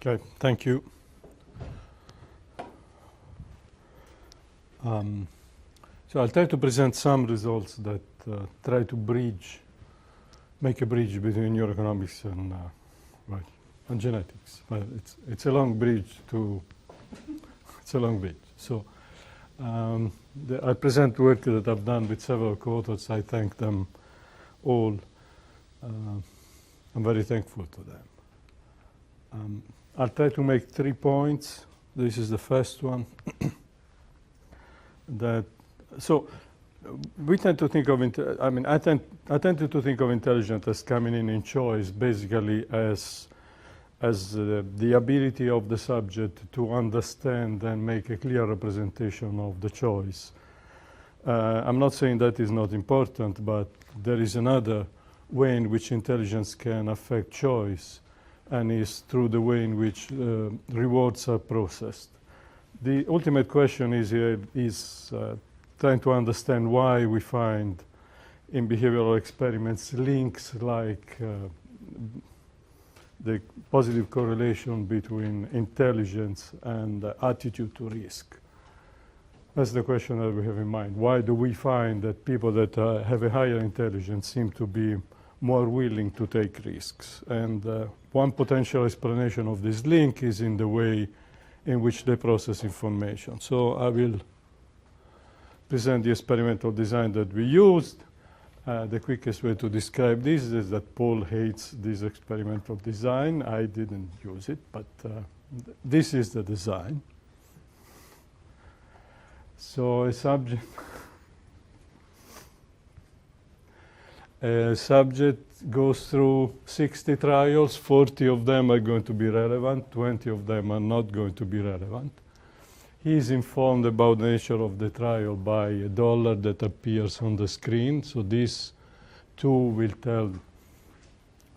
Okay, thank you. So I'll try to present some results that try to make a bridge between neuroeconomics and genetics. But it's a long bridge. It's a long bridge. So I present work that I've done with several co-authors. I thank them all. I'm very thankful to them. I'll try to make 3 points. This is the first one. We tend to think of, I tend to think of intelligence as coming in choice, basically as the ability of the subject to understand and make a clear representation of the choice. I'm not saying that is not important, but there is another way in which intelligence can affect choice, and is through the way in which rewards are processed. The ultimate question is trying to understand why we find in behavioral experiments links like the positive correlation between intelligence and attitude to risk. That's the question that we have in mind. Why do we find that people that have a higher intelligence seem to be more willing to take risks? And one potential explanation of this link is in the way in which they process information. So I will present the experimental design that we used. The quickest way to describe this is that Paul hates this experimental design. I didn't use it, but this is the design. So a subject goes through 60 trials. 40 of them are going to be relevant. 20 of them are not going to be relevant. He is informed about the nature of the trial by a dollar that appears on the screen. So this too will tell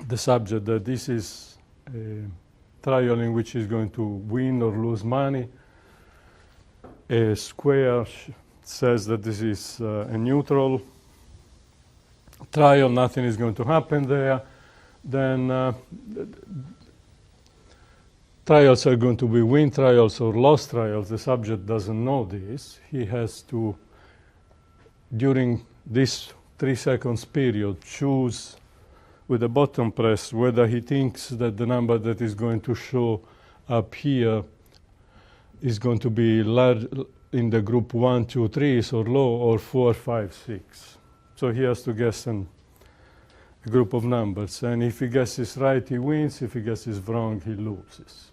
the subject that this is a trial in which he's going to win or lose money. A square says that this is a neutral trial, nothing is going to happen there. Then trials are going to be win trials or loss trials. The subject doesn't know this. He has to, during this 3 seconds period, choose with the button press whether he thinks that the number that is going to show up here is going to be large in the group 1, 2, 3 or low, or 4, 5, 6. So he has to guess a group of numbers. And if he guesses right, he wins. If he guesses wrong, he loses.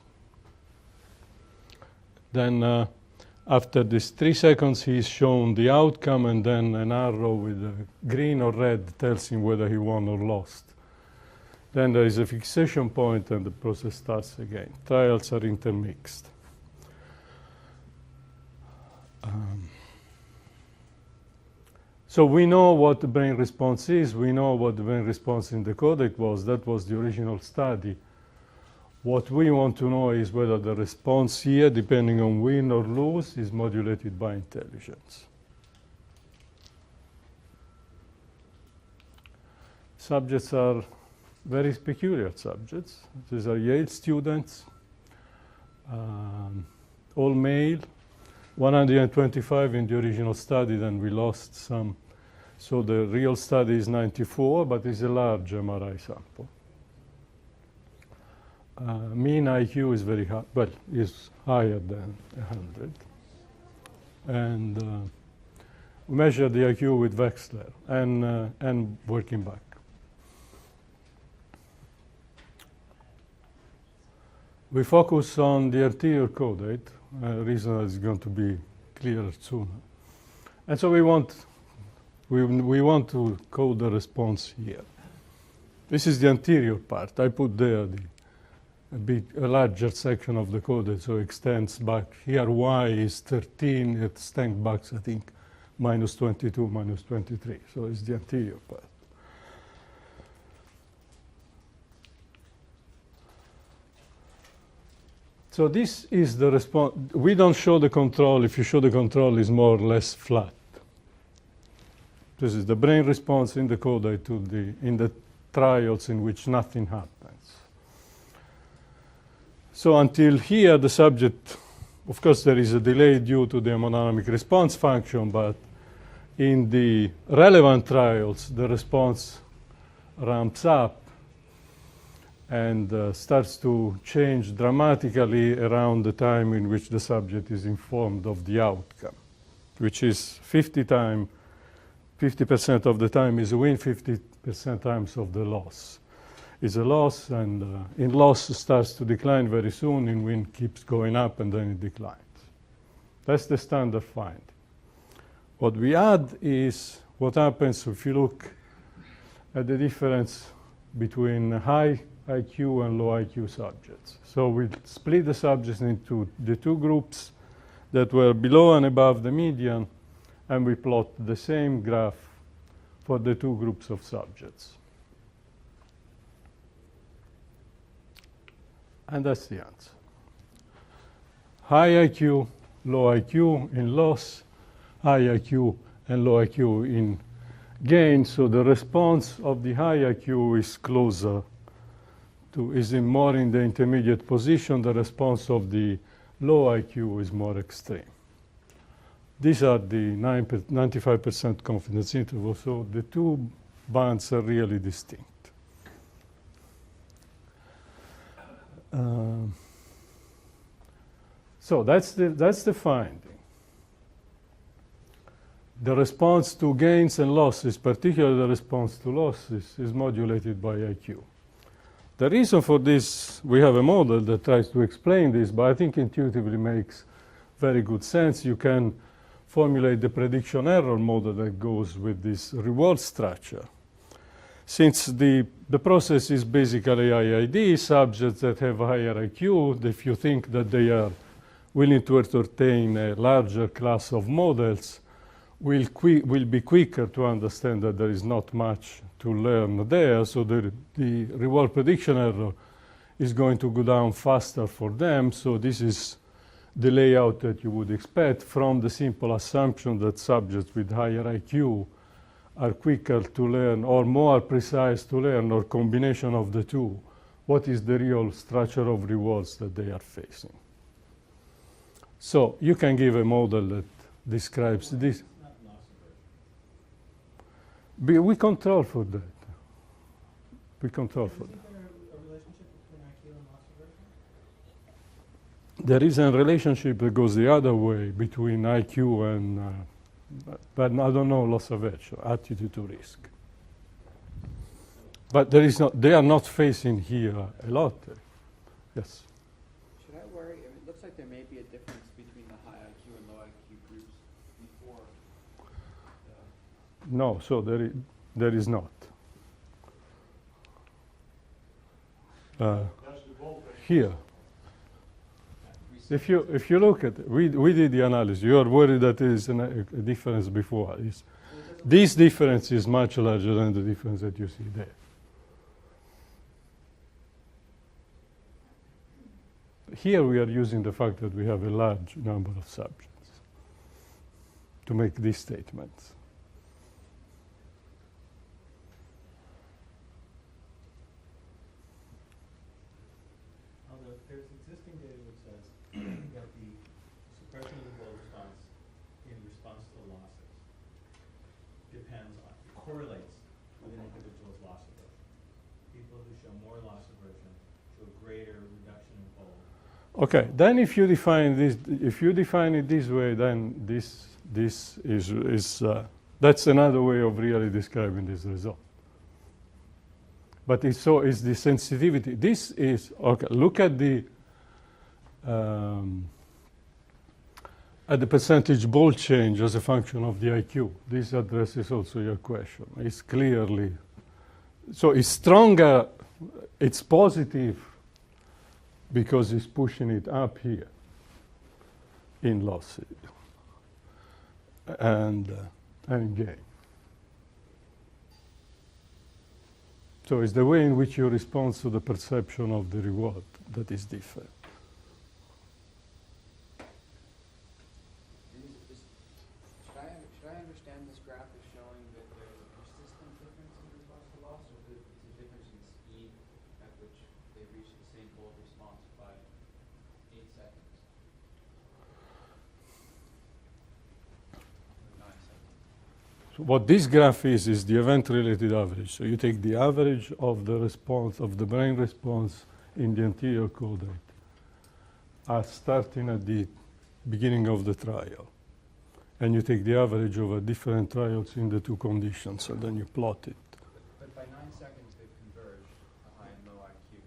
Then after this 3 seconds, he is shown the outcome, and then an arrow with a green or red tells him whether he won or lost. Then there is a fixation point, and the process starts again. Trials are intermixed. So we know what the brain response is. We know what the brain response in the caudate was. That was the original study. What we want to know is whether the response here, depending on win or lose, is modulated by intelligence. Subjects are very peculiar subjects. These are Yale students, all male, 125 in the original study, then we lost some. So the real study is 94, but it's a large MRI sample. Mean IQ is very high, well, is higher than 100. And we measure the IQ with Wechsler and working back. We focus on the anterior caudate, a reason that is going to be clearer sooner. And so we want to code the response here. This is the anterior part. I put there a larger section of the caudate, so it extends back. Here Y is 13, it extends back, I think, minus 22, minus 23. So it's the anterior part. So this is the response. We don't show the control. If you show the control, it's more or less flat. This is the brain response in the caudate in the trials in which nothing happens. So until here, the subject, of course, there is a delay due to the hemodynamic response function, but in the relevant trials, the response ramps up and starts to change dramatically around the time in which the subject is informed of the outcome, which is 50% of the time is a win, 50% times of the loss is a loss, and in loss starts to decline very soon, in win keeps going up, and then it declines. That's the standard find. What we add is what happens if you look at the difference between high IQ and low IQ subjects. So we split the subjects into the two groups that were below and above the median, and we plot the same graph for the two groups of subjects. And that's the answer. High IQ, low IQ in loss, high IQ and low IQ in gain. So the response of the high IQ is closer to, more in the intermediate position. The response of the low IQ is more extreme. These are the 95% confidence intervals, so the two bands are really distinct. So that's the finding. The response to gains and losses, particularly the response to losses, is modulated by IQ. The reason for this, we have a model that tries to explain this, but I think intuitively makes very good sense. You can formulate the prediction error model that goes with this reward structure. Since the process is basically IID, subjects that have a higher IQ, if you think that they are willing to entertain a larger class of models, will be quicker to understand that there is not much to learn there, so the reward prediction error is going to go down faster for them. So this is the layout that you would expect from the simple assumption that subjects with higher IQ are quicker to learn or more precise to learn, or combination of the two, what is the real structure of rewards that they are facing. So you can give a model that describes this. We control for that. We control for that. Is there a relationship between IQ and loss aversion? There is a relationship that goes the other way between IQ and, but I don't know, loss aversion, attitude to risk. But there is not, they are not facing here a lot. Yes. Should I worry? I mean, it looks like there may be a difference between the high IQ and low IQ groups before. No, so there is not. Here. If you look at it, we did the analysis. You are worried that there is a difference before. This difference is much larger than the difference that you see there. Here we are using the fact that we have a large number of subjects to make these statements. Although there's existing data which says that the suppression of the blood response in response to the losses correlates with an individual's loss aversion. People who show more loss aversion show greater reduction in fold. Okay, then if you define this, if you define it this way, then this is that's another way of really describing this result. But it's so is the sensitivity. This is okay. Look at the percentage bold change as a function of the IQ. This addresses also your question. It's clearly so it's stronger. It's positive because it's pushing it up here in losses and gain. So it's the way in which you respond to the perception of the reward that is different. Should I understand this graph as showing that there's a persistent difference in response to loss, or that it's a difference in speed at which they reach the same bold response by what this graph is the event-related average. So you take the average of the response, of the brain response in the anterior caudate, starting at the beginning of the trial. And you take the average over different trials in the two conditions, and then you plot it. But by 9 seconds, they've converged a high and low IQ.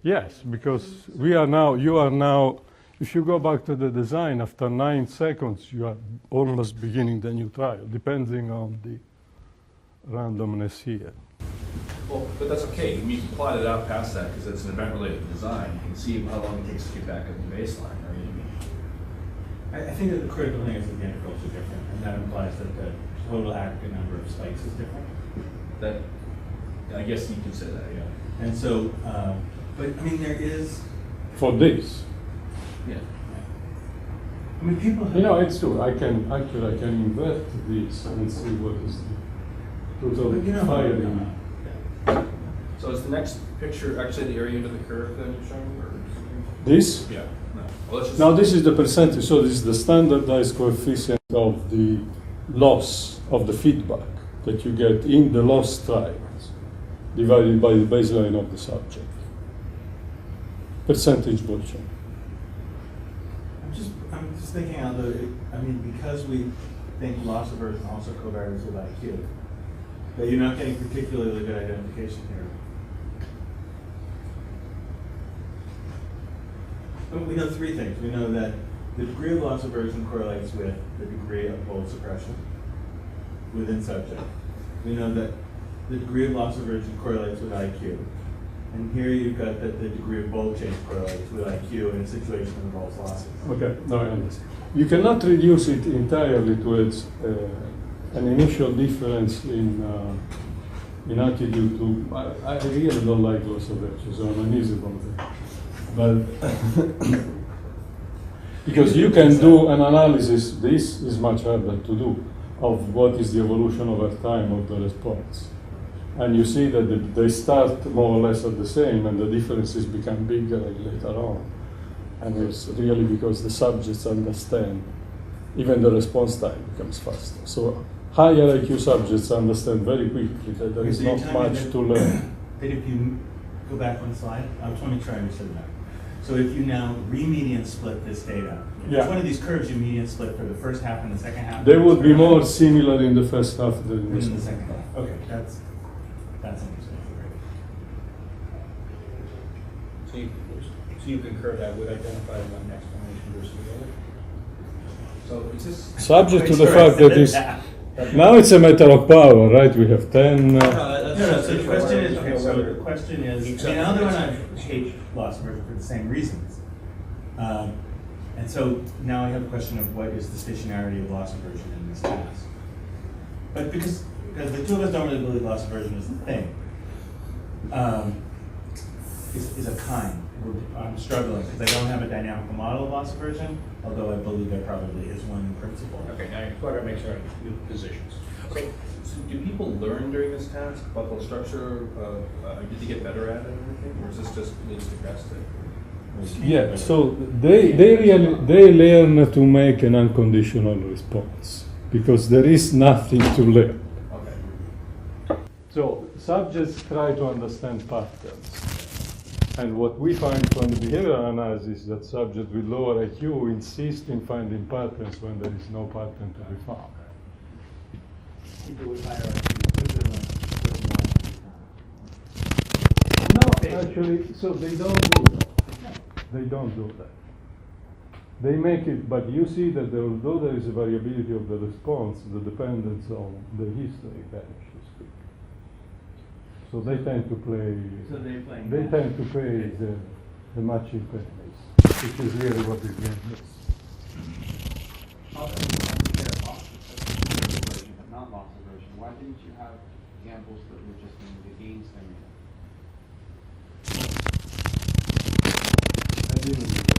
Yes, because you are now, if you go back to the design, after 9 seconds, you are almost beginning the new trial, depending on the randomness here. Well, but that's okay. You can plot it out past that because it's an event-related design. You can see how long it takes to get back up to baseline. I think that the critical thing is that the intervals are different, and that implies that the total aggregate number of spikes is different. That, I guess you can say that, yeah. And so, but I mean, there is. For this, Yeah. I mean, people. you know, it's true. I can invert this and see what is the total But you know, firing. So is the next picture actually the area under the curve that you're showing? Or? This? Yeah. No. Well, let's just Now this is the percentage, so this is the standardized coefficient of the loss of the feedback that you get in the loss trials, divided by the baseline of the subject. Percentage version. I'm just thinking, Aldo, I mean, because we think loss aversion also covariates with IQ, that you're not getting particularly good identification here. We know 3 things. We know that the degree of loss aversion correlates with the degree of bold suppression within subject. We know that the degree of loss aversion correlates with IQ. And here you've got that the degree of bold change correlates with IQ in a situation that involves losses. Okay, now I understand. You cannot reduce it entirely towards an initial difference in attitude to. I really don't like loss aversion, so I'm uneasy about that. But because you can do an analysis, this is much harder to do, of what is the evolution over time of the response. And you see that they start more or less at the same, and the differences become bigger later on. And it's really because the subjects understand, even the response time becomes faster. So higher IQ subjects understand very quickly that there is So you're not telling me much to learn. That if you go back one slide, I just want to make sure I understood that. So if you now re-median split this data, Yeah. each one of these curves you median split for the first half and the second half? They would be more similar in the first half than than the in the second second half. half. Okay, that's interesting. So you concur that would identify one explanation versus the other? So is this Subject to Make the sure I fact that said it's, that. now it's a matter of power, right? We have 10. No, so the question is, okay, so the question is, I mean, Aldo and I hate loss aversion for the same reasons. And so now I have a question of what is the stationarity of loss aversion in this task. But because the two of us don't really believe loss aversion is the thing, is a kind. I'm struggling because I don't have a dynamical model of loss aversion, although I believe there probably is one in principle. Okay, now you've got to make sure I have new positions. So do people learn during this task about the structure? Did they get better at it or anything? Or is this just needs to test it? Yeah, so they learn to make an unconditional response because there is nothing to learn. Okay. So subjects try to understand patterns. And what we find from the behavioral analysis is that subjects with lower IQ insist in finding patterns when there is no pattern to be found. People with higher IQ No, actually, so they don't do that. They don't do that. They make it, but you see that although there is a variability of the response, the dependence on the history vanishes. So they tend to play. So they're playing. They match. tend to play the matching techniques, which is really what is being missed. How come you have compare loss aversion but not loss aversion? Why didn't you have examples that were just in the gain scenario? I didn't do that.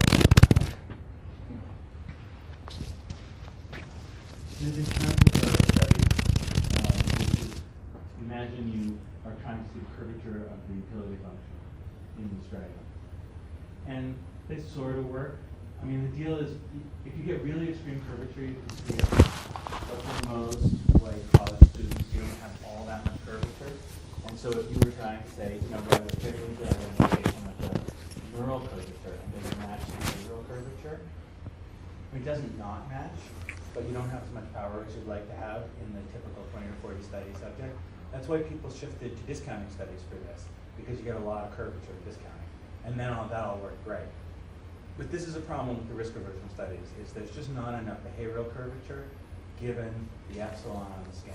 There's examples of a study, which is, imagine you are trying to see the curvature of the utility function in the striatum. And they sort of work. I mean, the deal is, if you get really extreme curvature, you can see it uppermost, like So if you were trying to say, we have a fairly good identification of the neural curvature, and does it match the behavioral curvature? It doesn't not match, but you don't have as much power as you'd like to have in the typical 20 or 40 study subject. That's why people shifted to discounting studies for this, because you get a lot of curvature discounting. And then that all worked great. But this is a problem with the risk aversion studies, is there's just not enough behavioral curvature given the epsilon on the scale.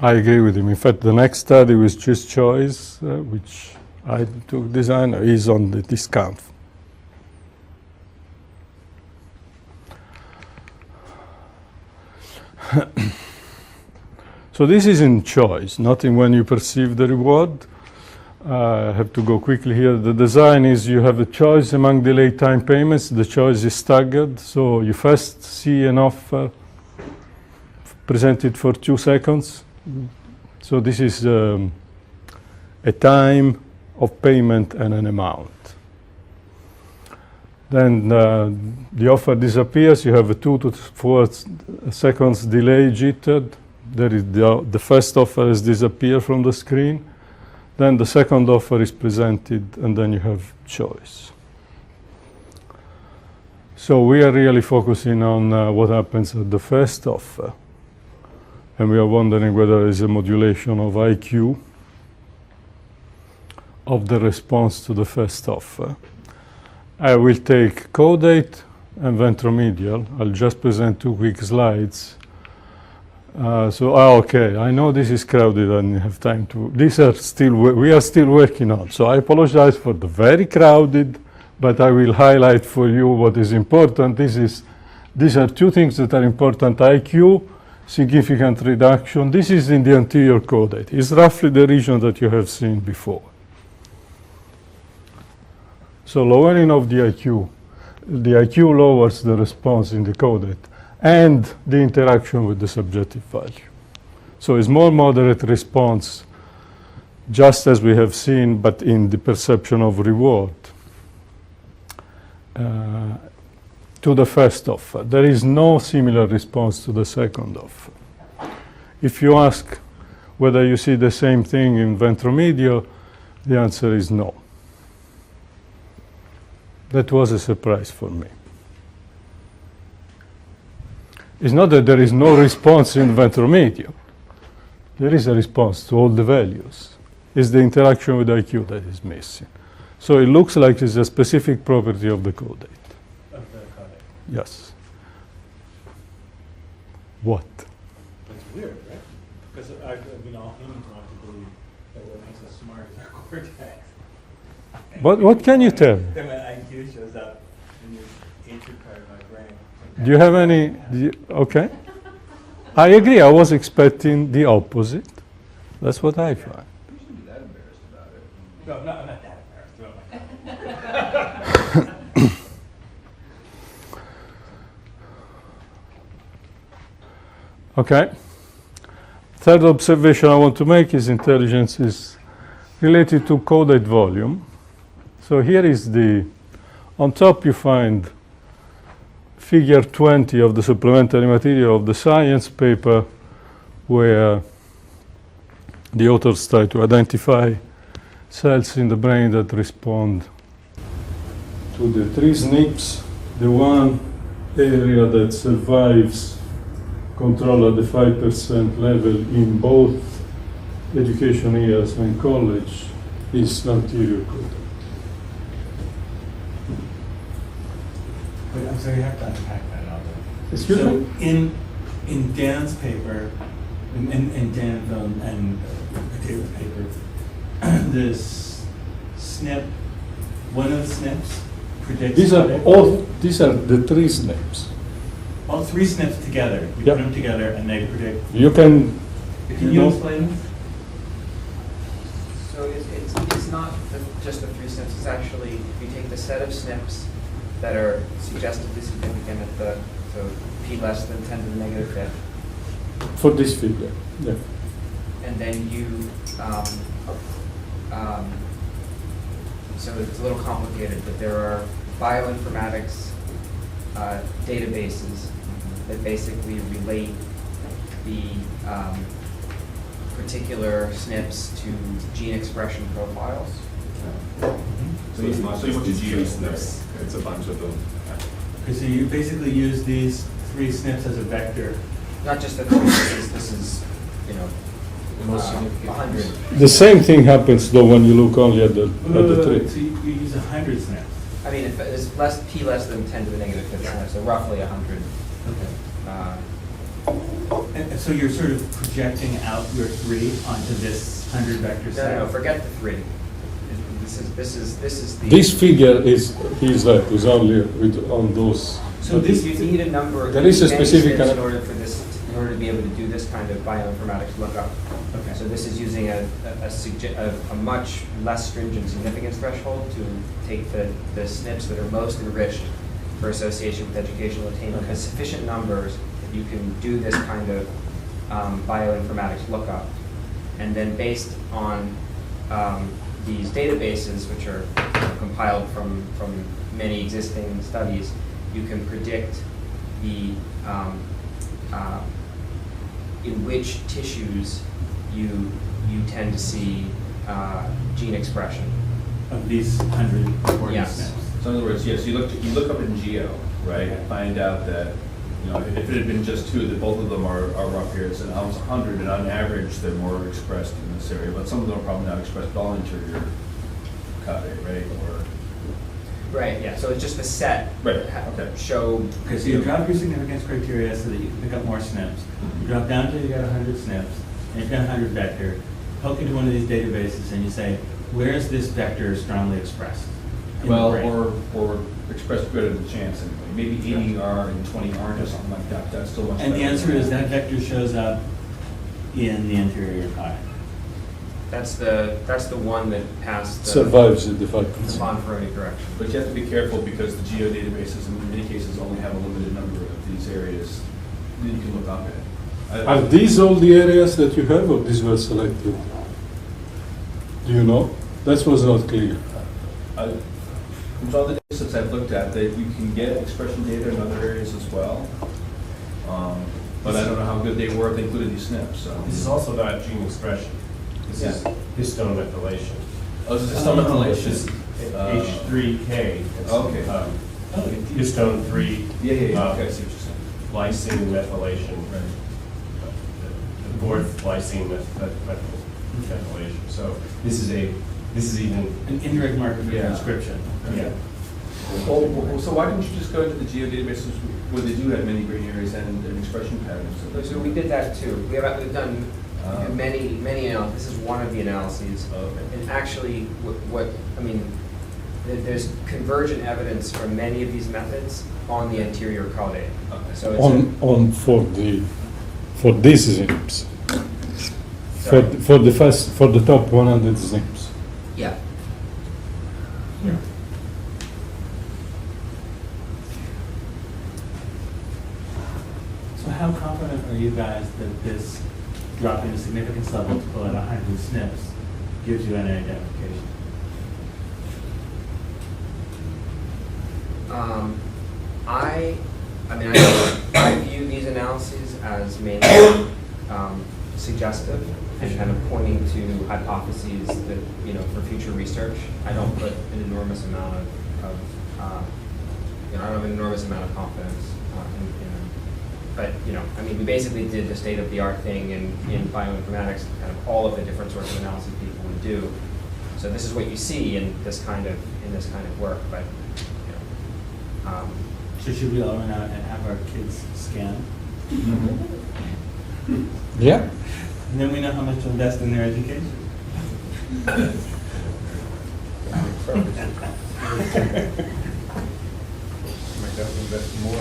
I agree with him. In fact, the next study with just choice, which I took design, is on the discount. So this is in choice, not in when you perceive the reward. I have to go quickly here. The design is you have a choice among delayed time payments. The choice is staggered. So you first see an offer presented for 2 seconds. So this is a time of payment and an amount. Then the offer disappears. You have a 2 to 4 seconds delay jittered. There is the first offer has disappeared from the screen. Then the second offer is presented, and then you have choice. So we are really focusing on what happens at the first offer. And we are wondering whether there is a modulation of IQ of the response to the first offer. I will take caudate and ventromedial. I'll just present 2 quick slides. Okay, I know this is crowded and you have time to, we are still working on. So I apologize for the very crowded, but I will highlight for you what is important. These are 2 things that are important: IQ, significant reduction. This is in the anterior caudate. It's roughly the region that you have seen before. So lowering of the IQ lowers the response in the caudate and the interaction with the subjective value. So it's more moderate response, just as we have seen, but in the perception of reward to the first offer. There is no similar response to the second offer. If you ask whether you see the same thing in ventromedial, the answer is no. That was a surprise for me. It's not that there is no response in ventromedial. There is a response to all the values. It's the interaction with IQ that is missing. So it looks like it's a specific property of the caudate. Of the caudate. Yes. What? That's weird, right? Because all humans want to believe that what makes us smart is our cortex. What can you tell me? Then when IQ shows up in the atrial part of my brain. Do you have any? Okay. I agree. I was expecting the opposite. That's what I find. You shouldn't be that embarrassed about it. No, I'm not that embarrassed. Oh my God. Okay. Third observation I want to make is intelligence is related to caudate volume. So here is on top you find figure 20 of the supplementary material of the science paper, where the authors try to identify cells in the brain that respond to the 3 SNPs, the one area that survives control at the 5% level in both education years and college is anterior caudate. But I'm sorry, you have to unpack that, Aldo. Excuse So me? in Dan's paper, in Dan's and Mateo's paper, this SNP, one of the SNPs predicts. These are the 3 SNPs. All 3 SNPs together. You Yep. put them together and they predict. You can. Can you explain this? So it's not just the 3 SNPs, it's actually, if you take the set of SNPs that are suggestively significant at the, so p less than 10 to the negative fifth, For this figure, yeah. and then you, so it's a little complicated, but there are bioinformatics databases that basically relate the particular SNPs to gene expression profiles. So it's not just the geo SNPs, it's a bunch of them. Okay, so you basically use these 3 SNPs as a vector. Not just the three, this is, you know, 100. The same thing happens though when you look only at the So tree. you use 100 SNPs. I mean, if it's p less than 10 to the negative 5th SNP, so roughly 100. Okay. And so you're sort of projecting out your 3 onto this 100 vector set? No, forget the 3. This is the. This figure is only on those. So this, you need a number. There is a many specific SNPs kind in of- order for this, in order to be able to do this kind of bioinformatics lookup. Okay. So this is using a much less stringent significance threshold to take the SNPs that are most enriched for association with educational attainment, has sufficient numbers that you can do this kind of bioinformatics lookup. And then based on these databases, which are compiled from many existing studies, you can predict the in which tissues you tend to see gene expression. Of these 140 Yes. SNPs? So in other words, yes, you look up in geo, right? Find out that, you know, if it had been just 2, that both of them are rough here, it's almost 100, and on average, they're more expressed in this area, but some of them are probably not expressed at all interior caudate, right? Or Right, yeah, so it's just the set. Right, okay. Show. Okay, so you drop your significance criteria so that you can pick up more SNPs. You drop down until you got 100 SNPs, and you've got 100 vector. Poke into one of these databases and you say, where is this vector strongly expressed? in the Well, brain? or expressed better than chance anyway. Maybe 80 are and 20 aren't or something like that. That's still much And the better. answer is that vector shows up in the anterior caudate. That's the one that passed the Survives the faculty. Bonferroni correction. But you have to be careful because the geo databases in many cases only have a limited number of these areas that you can look up at. Are these all the areas that you have, or these were selected? Do you know? That was not clear. From all the data sets I've looked at, that you can get expression data in other areas as well. But I don't know how good they were if they included these SNPs, so. This is also not gene expression. This is histone methylation. Oh, this is histone methylation. H3K. It's, Okay. Histone 3. Yeah, okay, I see what you're saying. Lysine methylation. The fourth lysine methylation. So this is even. An indirect marker for transcription. Yeah. Well, so why didn't you just go to the geo databases where they do have many brain areas and expression patterns? So we did that too. We've done many analyses. This is one of the analyses. And actually, there's convergent evidence from many of these methods on the anterior caudate. So it's For these ZIMs. For the top 100 ZIMs. yeah. So how confident are you guys that this dropping the significance level to pull out 100 SNPs gives you an identification? I view these analyses as mainly suggestive and kind of pointing to hypotheses that, for future research. I don't put an enormous amount of I don't have an enormous amount of confidence in them. But, we basically did the state-of-the-art thing in bioinformatics, kind of all of the different sorts of analysis people would do. So this is what you see in this kind of work, but, So should we all run out and have our kids scan? Yeah. And then we know how much to invest in their education.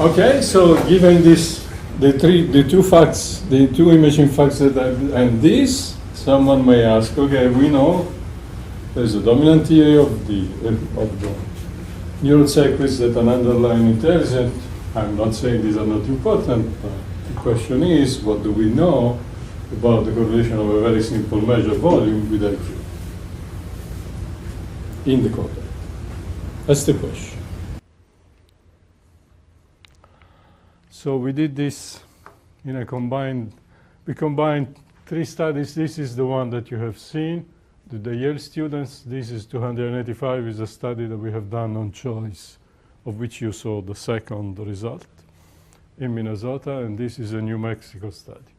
Okay, so given this, the two imaging facts and this, someone may ask, okay, we know there's a dominant theory of the neural circuits that are underlying intelligent. I'm not saying these are not important, but the question is, what do we know about the correlation of a very simple measure volume with IQ in the cortex? That's the question. So we did this in we combined 3 studies. This is the one that you have seen, the Yale students. This is 285, is a study that we have done on choice, of which you saw the second result in Minnesota, and this is a New Mexico study.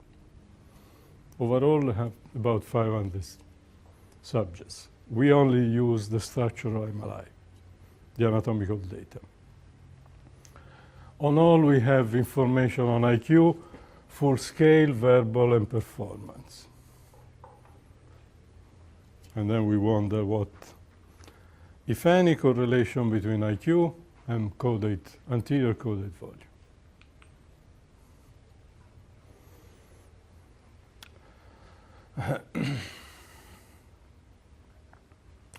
Overall, we have about 500 subjects. We only use the structural MRI, the anatomical data. On all, we have information on IQ, full scale, verbal, and performance. And then we wonder what, if any, correlation between IQ and caudate, anterior caudate volume.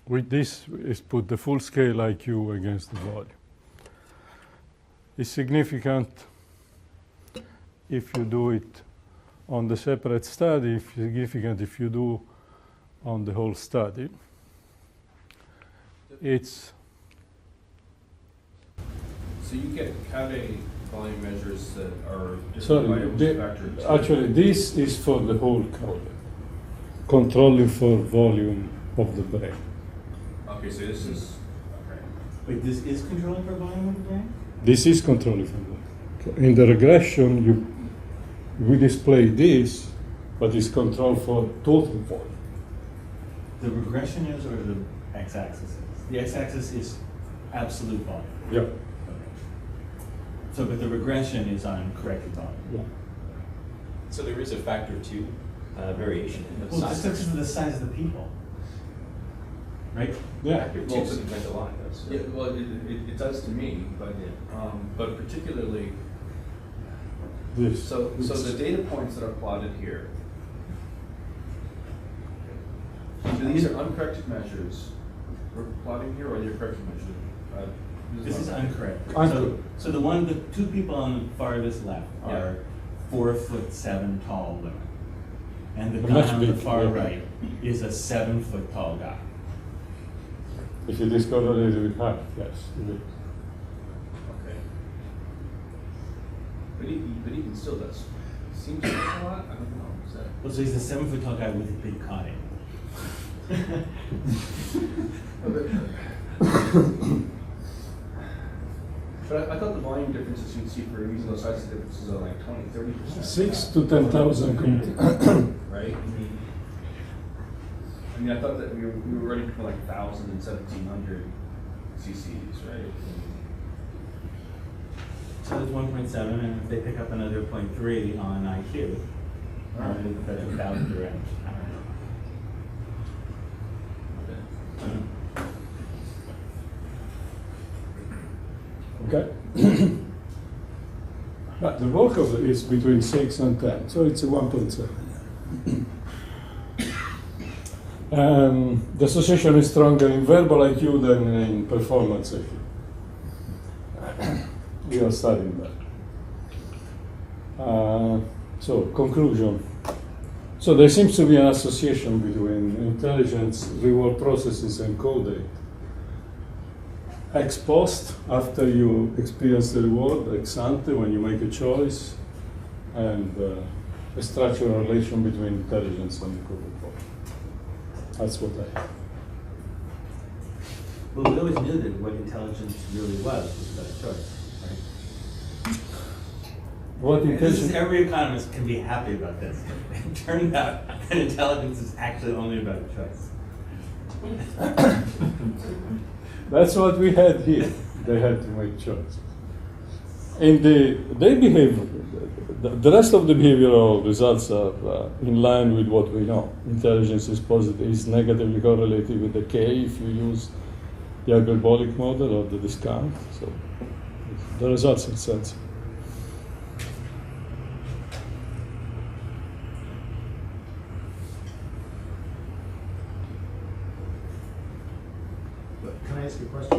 With this is put the full scale IQ against the volume. It's significant if you do it on the separate study, significant if you do on the whole study. It's So you get caudate volume measures that are sorry, by a factor of 2. actually this is for the whole caudate, controlling for volume of the brain. Okay, so this is, okay. Wait, this is controlling for volume of the brain? This is controlling for volume. In the regression, we display this, but it's control for total volume. The regression is, or the x-axis is? The x-axis is absolute volume. Yeah. Okay. So, but the regression is on corrected volume. Yeah. So there is a factor 2 variation in the Well, size. just because of the size of the people, right? Yeah. Factor 2 Well, seems like a lot, does. Yeah, well, it does to me, but particularly, This. so the data points that are plotted here, these are uncorrected measures we're plotting here, or are they corrected measures? This is uncorrected. Uncorrected. So the 2 people on the farthest left are 4'7" tall women. And the Much guy on the bigger, far yeah. right is a 7-foot tall guy. If you discover it with height, yes. It is. Okay. But even still, that seems like a lot. I don't know. Is that? Well, so he's the 7-foot tall guy with a big caudate. But I thought the volume differences you'd see for using those sizes differences are like 20-30%. 6 to 10,000. Right? I mean, I thought that we were running for like 1,000 and 1,700 cc's, right? So it's 1.7, and if they pick up another 0.3 on IQ, that's 1,000 direct. Okay. But the bulk of it is between 6 and 10, so it's a 1.7. The association is stronger in verbal IQ than in performance IQ. We are studying that. So, conclusion. So there seems to be an association between intelligence, reward processes, and caudate. Ex post, after you experience the reward, ex ante, when you make a choice, and a structural relation between intelligence and the caudate. That's what I have. Well, we always knew that what intelligence really was about a choice, right? What And this is, intelligence? every economist can be happy about this. It turned out that intelligence is actually only about a choice. That's what we had here. They had to make choices. In their behavior, the rest of the behavioral results are in line with what we know. Intelligence is positive, is negatively correlated with the K if you use the hyperbolic model or the discount. So the results are sensible. Can I ask you a question?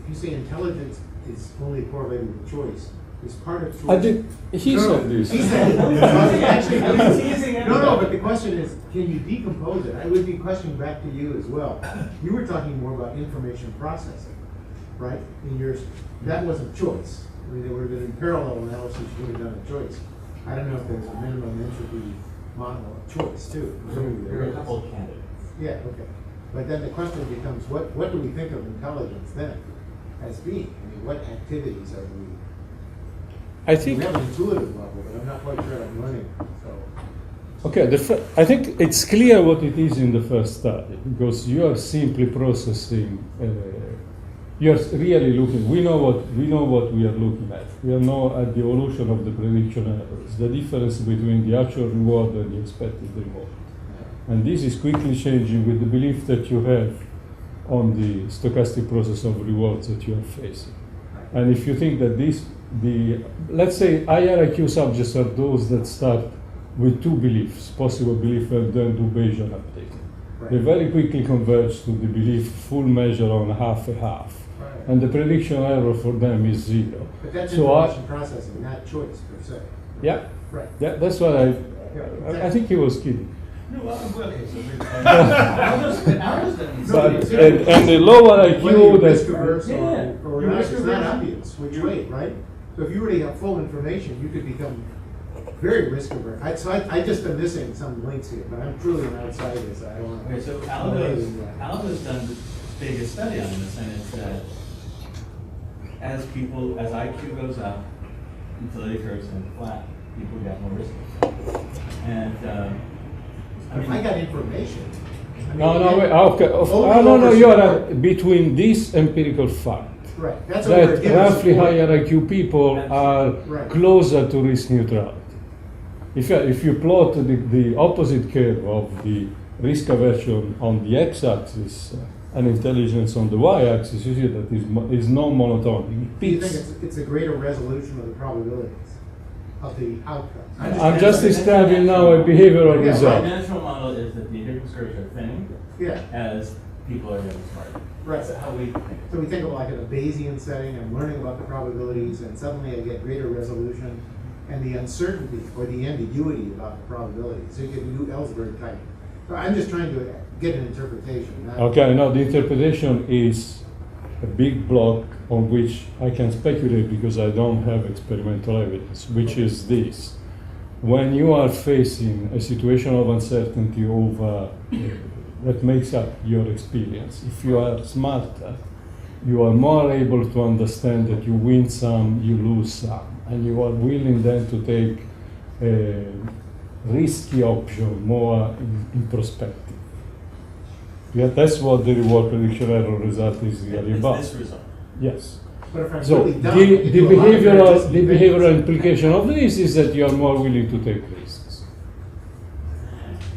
If you say intelligence is only correlated with choice, is part of choice? I did. He said this. He said it. Actually, He's teasing no, but the question is, can you decompose it? I would be questioning back to you as well. You were talking more about information processing, right? In yours, that wasn't choice. I mean, there would have been in parallel analysis, you would have done a choice. I don't know if there's a minimum entropy model of choice too. There are a couple of candidates. Yeah, okay. But then the question becomes, what do we think of intelligence then as being? I mean, what activities are we? I think. We have an intuitive level, but I'm not quite sure I'm learning. So. Okay, I think it's clear what it is in the first study, because you are simply processing. You are really looking. We know what we are looking at. We are now at the evolution of the prediction errors, the difference between the actual reward and the expected reward, and this is quickly changing with the belief that you have on the stochastic process of rewards that you are facing. And if you think that let's say higher IQ subjects are those that start with two beliefs, possible belief, and then do Bayesian updating. Right. They very quickly converge to the belief full measure on half a half. Right. And the prediction error for them is 0. But that's So information processing, not choice per se. yeah, Right. that's what I think he was kidding. No, well, okay, so Aldo's done But, something. and the lower Whether you're IQ, risk that averse Yeah. or You're not, risk it's not averse. obvious which way, right? So if you already have full information, you could become very risk averse. I just am missing some links here, but I'm truly an outsider, so I don't want to. Okay, so Aldo's done the biggest study on this, and it's that as IQ goes up, utility curves tend to flat, people get more risk. And, If I got information. I mean, no, wait, okay. No, you are between this empirical fact. Right, that's what we're That giving roughly support. higher IQ people are Right. closer to risk neutrality. If you plot the opposite curve of the risk aversion on the x-axis and intelligence on the y-axis, you see that is non-monotonic. It Do you peaks. think it's a greater resolution of the probabilities of the outcomes? I'm just describing now a behavioral Yeah, result. the natural model is that the difference curves are thinning Yeah, as people are getting smarter. right. That's how we think. So we think of like in a Bayesian setting, I'm learning about the probabilities, and suddenly I get greater resolution, and the uncertainty or the ambiguity about the probabilities. So you get a new Ellsberg type. So I'm just trying to get an interpretation. Not Okay, now the interpretation is a big block on which I can speculate because I don't have experimental evidence, which is this. When you are facing a situation of uncertainty over that makes up your experience, if you are smarter, you are more able to understand that you win some, you lose some, and you are willing then to take a risky option more in perspective. Yeah, that's what the reward prediction error result is really It's about. this result. Yes. But if I'm So really the dumb, I can do a lot of very risky behavioral things. implication of this is that you are more willing to take risks.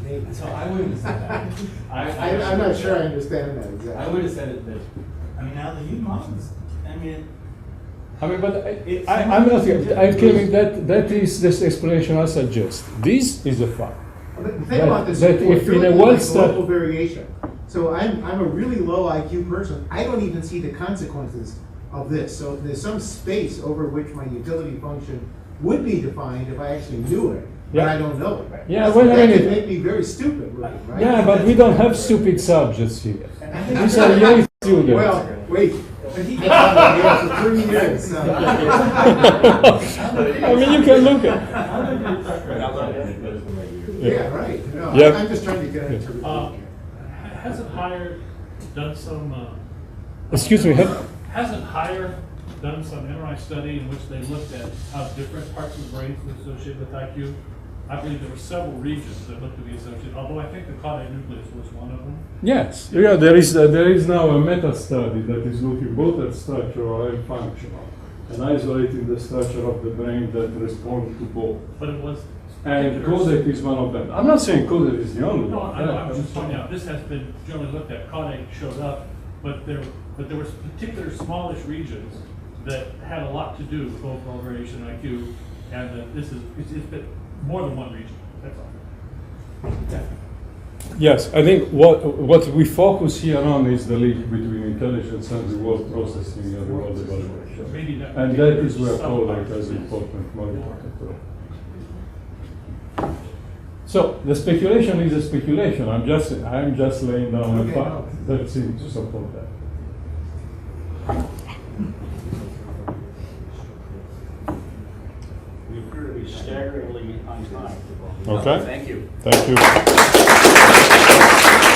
Maybe. So I wouldn't have said that. I'm not sure I understand that exactly. I would have said it that, I mean, now the new models, I mean, But I'm not. I'm claiming that is this explanation I suggest. This is a fact. But the thing about this that report, if you're in a looking at, like, well-studied- local variation. So I'm a really low IQ person. I don't even see the consequences of this. So there's some space over which my utility function would be defined if I actually knew it, but Yeah. I don't know it. Yeah, So well, I that mean, could make me very stupid, right? Yeah, but we don't have stupid subjects here. These are young students. Well, wait. But he gets on the air for 3 years. So. I mean, you can look at. Yeah, right. No, Yeah. I'm just trying to get an interpretation. Hasn't Hire done some, Excuse me. hasn't Hire done some MRI study in which they looked at how different parts of the brain were associated with IQ? I believe there were several regions that looked to be associated, although I think the caudate nucleus was one of them. Yes. Yeah, there is now a meta study that is looking both at structural and functional, and isolating the structure of the brain that responds to both. But it was. And caudate is one of them. I'm not saying caudate is the only No, one. I'm just pointing out, this has been generally looked at, caudate showed up, but there were particular smallish regions that had a lot to do with overall variation in IQ, and that it's been more than one region, that's all. Yes, I think what we focus here on is the link between intelligence and reward processing and reward evaluation. Maybe that. And that is where caudate has important, more important role. So the speculation is a speculation. I'm just laying down the Okay, fact no. that seems to support that. We appear to be staggeringly on time. Okay. Thank you. Thank you.